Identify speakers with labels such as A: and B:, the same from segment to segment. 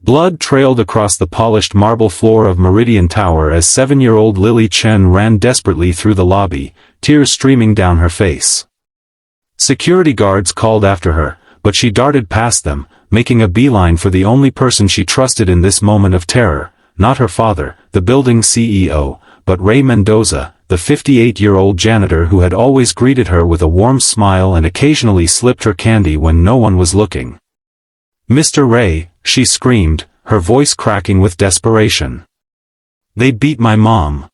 A: Blood trailed across the polished marble floor of Meridian Tower as 7-year-old Lily Chen ran desperately through the lobby, tears streaming down her face. Security guards called after her, but she darted past them, making a beeline for the only person she trusted in this moment of terror, not her father, the building's CEO, but Ray Mendoza, the 58-year-old janitor who had always greeted her with a warm smile and occasionally slipped her candy when no one was looking. "Mr. Ray," she screamed, her voice cracking with desperation. "They beat my mom.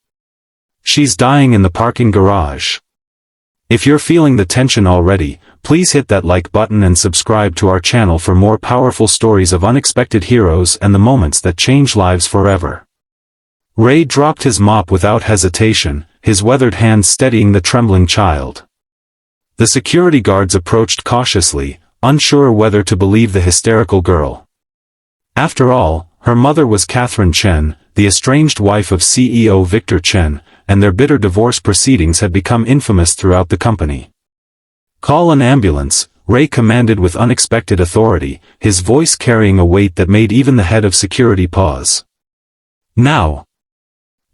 A: She's dying in the parking garage." If you're feeling the tension already, please hit that like button and subscribe to our channel for more powerful stories of unexpected heroes and the moments that change lives forever. Ray dropped his mop without hesitation, his weathered hands steadying the trembling child. The security guards approached cautiously, unsure whether to believe the hysterical girl. After all, her mother was Catherine Chen, the estranged wife of CEO Victor Chen, and their bitter divorce proceedings had become infamous throughout the company. "Call an ambulance," Ray commanded with unexpected authority, his voice carrying a weight that made even the head of security pause. "Now!"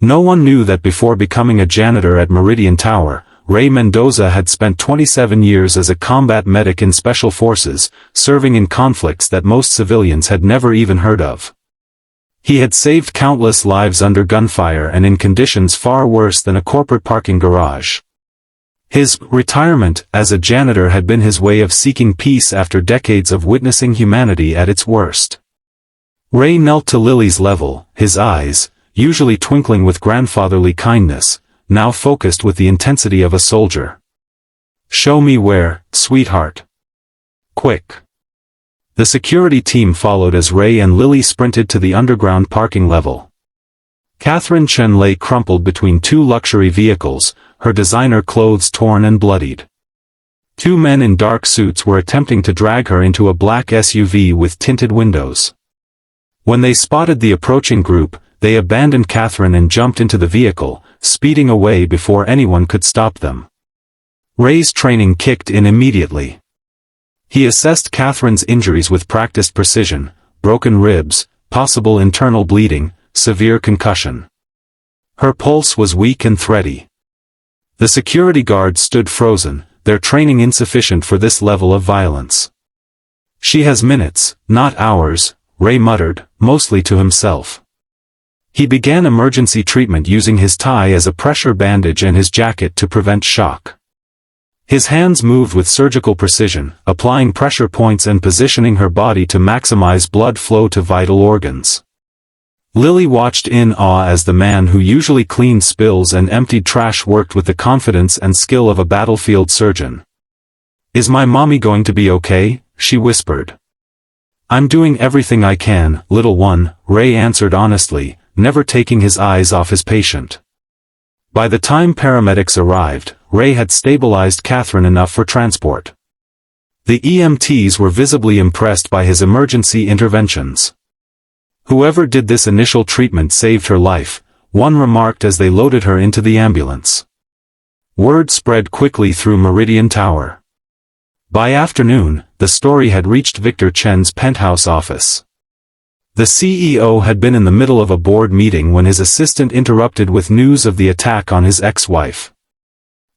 A: No one knew that before becoming a janitor at Meridian Tower, Ray Mendoza had spent 27 years as a combat medic in Special Forces, serving in conflicts that most civilians had never even heard of. He had saved countless lives under gunfire and in conditions far worse than a corporate parking garage. His retirement as a janitor had been his way of seeking peace after decades of witnessing humanity at its worst. Ray knelt to Lily's level, his eyes, usually twinkling with grandfatherly kindness, now focused with the intensity of a soldier. "Show me where, sweetheart. Quick." The security team followed as Ray and Lily sprinted to the underground parking level. Catherine Chen lay crumpled between two luxury vehicles, her designer clothes torn and bloodied. Two men in dark suits were attempting to drag her into a black SUV with tinted windows. When they spotted the approaching group, they abandoned Catherine and jumped into the vehicle, speeding away before anyone could stop them. Ray's training kicked in immediately. He assessed Catherine's injuries with practiced precision: broken ribs, possible internal bleeding, severe concussion. Her pulse was weak and thready. The security guards stood frozen, their training insufficient for this level of violence. "She has minutes, not hours," Ray muttered, mostly to himself. He began emergency treatment using his tie as a pressure bandage and his jacket to prevent shock. His hands moved with surgical precision, applying pressure points and positioning her body to maximize blood flow to vital organs. Lily watched in awe as the man who usually cleaned spills and emptied trash worked with the confidence and skill of a battlefield surgeon. "Is my mommy going to be okay?" she whispered. "I'm doing everything I can, little one," Ray answered honestly, never taking his eyes off his patient. By the time paramedics arrived, Ray had stabilized Catherine enough for transport. The EMTs were visibly impressed by his emergency interventions. "Whoever did this initial treatment saved her life," one remarked as they loaded her into the ambulance. Word spread quickly through Meridian Tower. By afternoon, the story had reached Victor Chen's penthouse office. The CEO had been in the middle of a board meeting when his assistant interrupted with news of the attack on his ex-wife.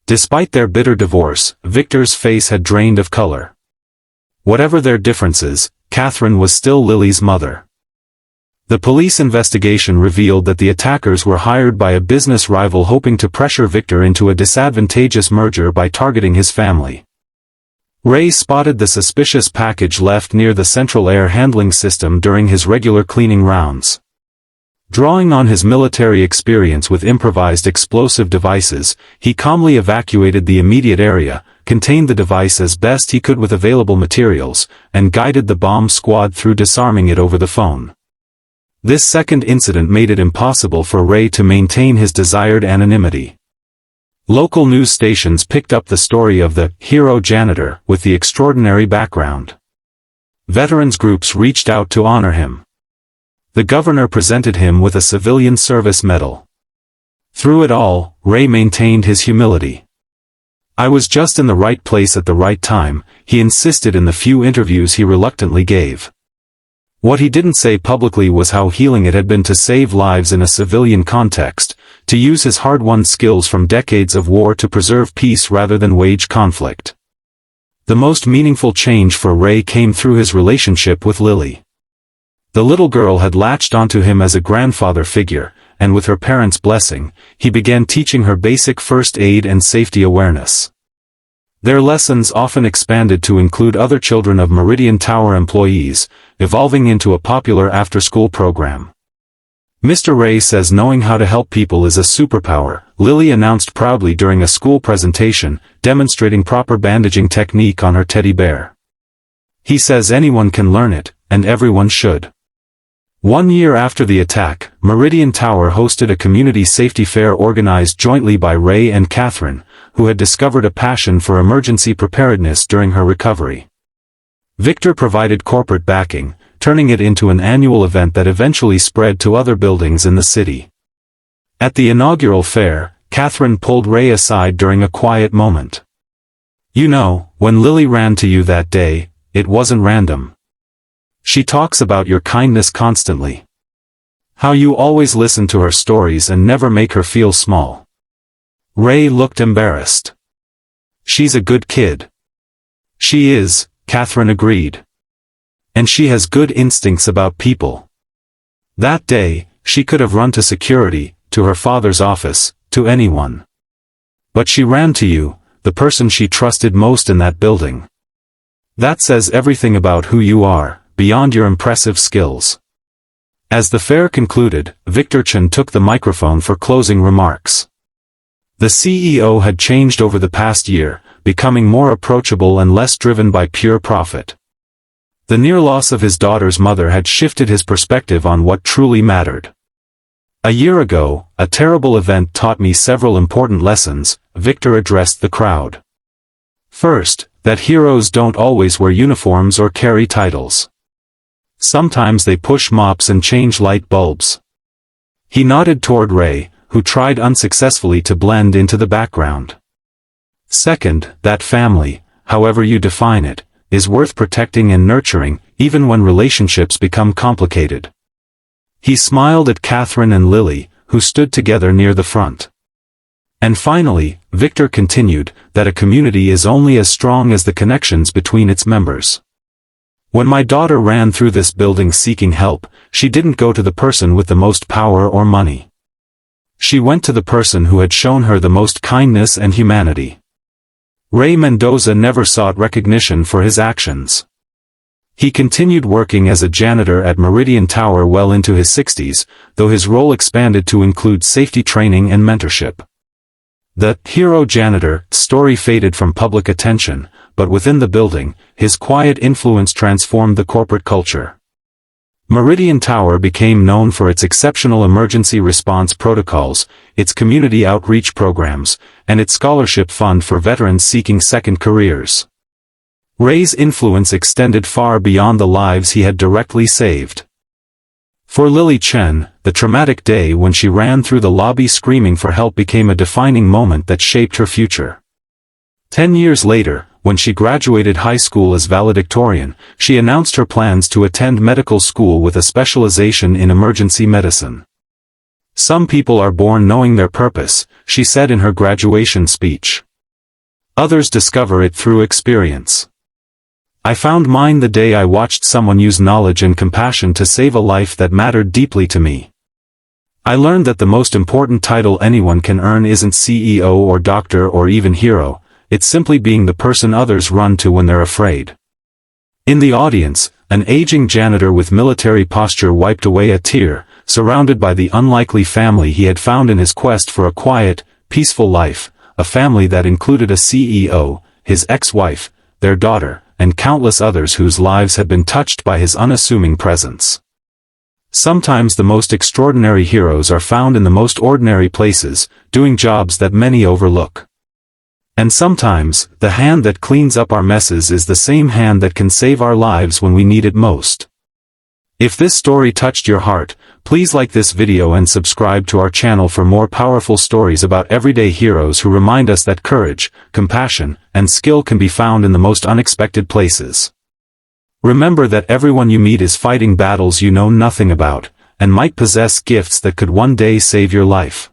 A: Despite their bitter divorce, Victor's face had drained of color. Whatever their differences, Catherine was still Lily's mother. The police investigation revealed that the attackers were hired by a business rival hoping to pressure Victor into a disadvantageous merger by targeting his family. Ray spotted the suspicious package left near the central air handling system during his regular cleaning rounds. Drawing on his military experience with improvised explosive devices, he calmly evacuated the immediate area, contained the device as best he could with available materials, and guided the bomb squad through disarming it over the phone. This second incident made it impossible for Ray to maintain his desired anonymity. Local news stations picked up the story of the hero janitor with the extraordinary background. Veterans groups reached out to honor him. The governor presented him with a civilian service medal. Through it all, Ray maintained his humility. "I was just in the right place at the right time," he insisted in the few interviews he reluctantly gave. What he didn't say publicly was how healing it had been to save lives in a civilian context, to use his hard-won skills from decades of war to preserve peace rather than wage conflict. The most meaningful change for Ray came through his relationship with Lily. The little girl had latched onto him as a grandfather figure, and with her parents' blessing, he began teaching her basic first aid and safety awareness. Their lessons often expanded to include other children of Meridian Tower employees, evolving into a popular after-school program. Mr. Ray says knowing how to help people is a superpower, Lily announced proudly during a school presentation, demonstrating proper bandaging technique on her teddy bear. He says anyone can learn it, and everyone should. 1 year after the attack, Meridian Tower hosted a community safety fair organized jointly by Ray and Catherine, who had discovered a passion for emergency preparedness during her recovery. Victor provided corporate backing, turning it into an annual event that eventually spread to other buildings in the city. At the inaugural fair, Catherine pulled Ray aside during a quiet moment. "You know, when Lily ran to you that day, it wasn't random. She talks about your kindness constantly. How you always listen to her stories and never make her feel small." Ray looked embarrassed. "She's a good kid." "She is," Catherine agreed. "And she has good instincts about people." That day, she could have run to security, to her father's office, to anyone. But she ran to you, the person she trusted most in that building. That says everything about who you are, beyond your impressive skills. As the fair concluded, Victor Chen took the microphone for closing remarks. The CEO had changed over the past year, becoming more approachable and less driven by pure profit. The near loss of his daughter's mother had shifted his perspective on what truly mattered. "A year ago, a terrible event taught me several important lessons," Victor addressed the crowd. First, that heroes don't always wear uniforms or carry titles. Sometimes they push mops and change light bulbs. He nodded toward Ray, who tried unsuccessfully to blend into the background. Second, that family, however you define it, is worth protecting and nurturing, even when relationships become complicated. He smiled at Catherine and Lily, who stood together near the front. And finally, Victor continued, that a community is only as strong as the connections between its members. When my daughter ran through this building seeking help, she didn't go to the person with the most power or money. She went to the person who had shown her the most kindness and humanity. Ray Mendoza never sought recognition for his actions. He continued working as a janitor at Meridian Tower well into his 60s, though his role expanded to include safety training and mentorship. The hero janitor story faded from public attention, but within the building, his quiet influence transformed the corporate culture. Meridian Tower became known for its exceptional emergency response protocols, its community outreach programs, and its scholarship fund for veterans seeking second careers. Ray's influence extended far beyond the lives he had directly saved. For Lily Chen, the traumatic day when she ran through the lobby screaming for help became a defining moment that shaped her future. 10 years later, when she graduated high school as valedictorian, she announced her plans to attend medical school with a specialization in emergency medicine. "Some people are born knowing their purpose," she said in her graduation speech. "Others discover it through experience. I found mine the day I watched someone use knowledge and compassion to save a life that mattered deeply to me. I learned that the most important title anyone can earn isn't CEO or doctor or even hero. It's simply being the person others run to when they're afraid." In the audience, an aging janitor with military posture wiped away a tear, surrounded by the unlikely family he had found in his quest for a quiet, peaceful life, a family that included a CEO, his ex-wife, their daughter, and countless others whose lives had been touched by his unassuming presence. Sometimes the most extraordinary heroes are found in the most ordinary places, doing jobs that many overlook. And sometimes, the hand that cleans up our messes is the same hand that can save our lives when we need it most. If this story touched your heart, please like this video and subscribe to our channel for more powerful stories about everyday heroes who remind us that courage, compassion, and skill can be found in the most unexpected places. Remember that everyone you meet is fighting battles you know nothing about, and might possess gifts that could one day save your life.